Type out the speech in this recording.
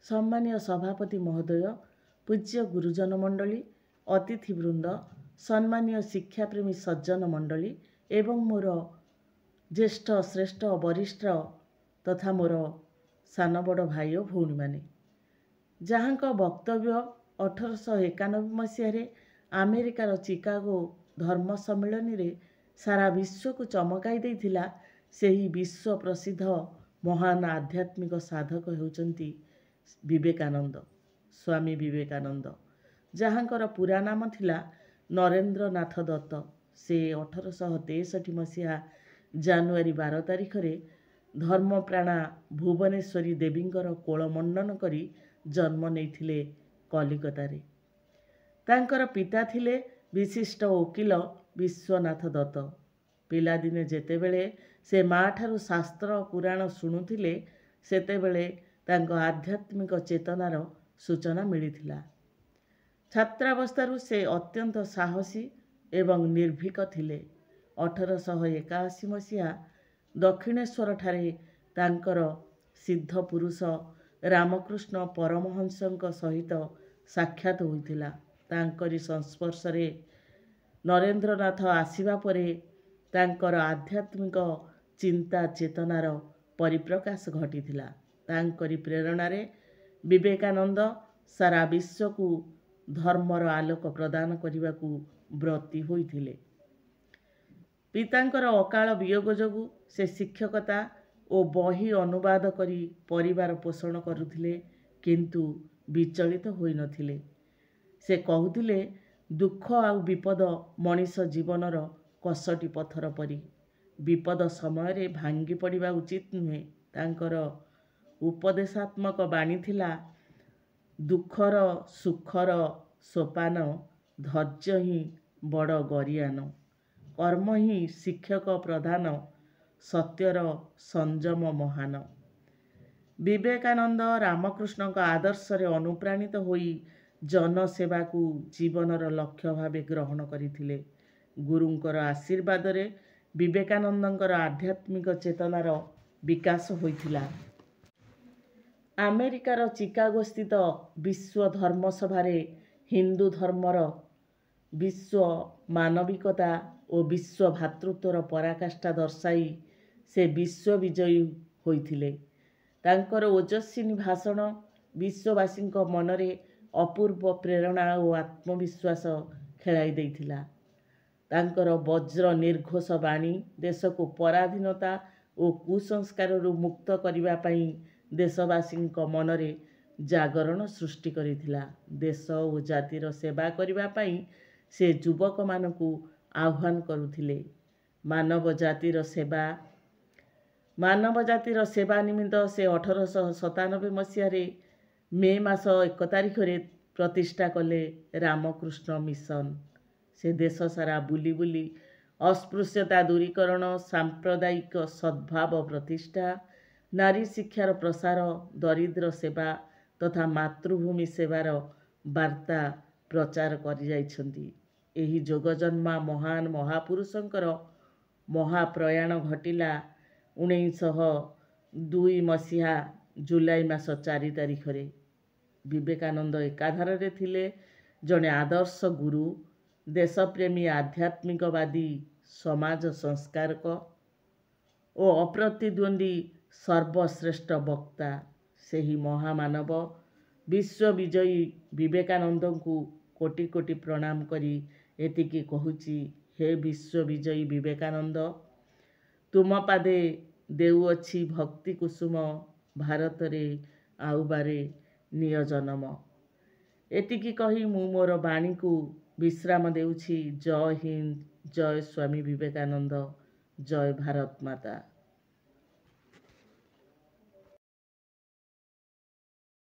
सम्मानीय सभापति महोदय, पूज्य गुरुजन मंडली, अतिथिवृंद, सम्मानीय शिक्षाप्रेमी सज्जन मंडली एवं मोर ज्येष्ठ श्रेष्ठ वरिष्ठ तथा मोर सान बड़ भाई और भौणी माने जहाँ वक्तव्य 1891 मसीह अमेरिकार चिकागो धर्म सम्मेलन रे सारा विश्व को चमकाई देइथिला। सेही विश्व प्रसिद्ध महान आध्यात्मिक साधक होउचंती विवेकानंद, स्वामी विवेकानंद, जहाँकर पूरा नाम थिला नरेंद्रनाथ दत्त। से 1863 मसीहा जानुआरी 12 तारिख रे धर्मप्राणा भुवनेश्वरी देवींकर कोलमंडन करी जन्म नेइथिले कलिकतारे। तांकर पिता थिले विशिष्ट वकील विश्वनाथ दत्त। पिलादिने जेतेबेले से माँ ठारू शास्त्र पुराण शुणुथिले सेतेबेले तांको आध्यात्मिक चेतनार सूचना मिलिथिला। छात्रावस्थारू से अत्यंत साहसी एवं निर्भीक थिले। 1881 मसीहा दक्षिणेश्वर ठारे तांकर सिद्ध पुरुष रामकृष्ण परमहंसଙ୍କ सहित साक्षात होइथिला। तांकरी संस्पर्श रे नरेंद्रनाथ आसिबा परे तांकर आध्यात्मिक चिंता चेतनार परिप्रकाश घटिथिला। तांकरी प्रेरणा रे विवेकानंद सारा विश्व को धर्मर आलोक प्रदान करने ब्रती होइथिले। पितांकर अकाल वियोग जोगु से शिक्षकता और बही अनुवाद करी परिवार पोषण करुथिले, किंतु विचलित होई नथिले। से कहूथिले दुख आ विपद मनीष जीवनर कसटी पत्थर परी, विपद समय रे भांगी पड़िबा उचित नुहे। तांकर उपदेशात्मक बाणी थिला दुखर सुखर सोपान, धैर्य ही बड़ गरियान, कर्म ही शिक्षक प्रधान, सत्यर संयम महान। विवेकानंद रामकृष्ण आदर्श रे अनुप्राणित होई जनसेवा को जीवनर लक्ष्य भावे ग्रहण करथिले। गुरुंकर आशीर्वाद रे विवेकानंदंकर आध्यात्मिक चेतनार विकास होइथिला। अमेरिकार चिकागो स्थित विश्व धर्म सभा हिंदू धर्मर विश्व मानविकता और विश्व भातृत्वर पराकाष्ठा दर्शाई से विश्व विजयी होइथिले। तांकर ओजस्विनी भाषण विश्ववासी मनरे अपूर्व प्रेरणा और आत्मविश्वास खेलाई देइथिला। तांकर वज्र निर्घोष बाणी देश को पराधीनता और कुसंस्कार मुक्त करने पाई देशवासी मनरे जागरण सृष्टि करिथिला। देश और जातिर सेवा करने पाई से युवक मानकु आह्वान करुथिले। मानव जातिर सेवा निमित्त से 1897 मसीह मे मास 1 तारिख रे प्रतिष्ठा कले रामकृष्ण मिशन। से देश सारा बुली बुली अस्पृश्यता दूरीकरण, सांप्रदायिक सद्भाव प्रतिष्ठा, नारी शिक्षार प्रसार, दरिद्र सेवा तथा मातृभूमि सेवार वार्ता प्रचार करि जाइछन्ति। एही जोगजन्मा महान महापुरुषंकर महाप्रयाण घटिला 1902 मसीहा जुलाई मास 4 तारिख रे। विवेकानंद एकाधार रे थिले जने आदर्श गुरु, देशप्रेमी आध्यात्मिकवादी, समाज संस्कारक और अप्रतिद्वंदी सर्वश्रेष्ठ वक्ता। सेही महामानव विश्व विजयी विवेकानंद को कोटि कोटि प्रणाम करी एतिकी कहूची, हे विश्व विजयी विवेकानंद, तुम पादे देउअछि भक्ति कुसुम, भारत रे आउबारे निय जन्म। एतिकी कही मु मोर बाणी को विश्राम देउछि। जय हिंद, जय स्वामी विवेकानंद, जय भारत माता।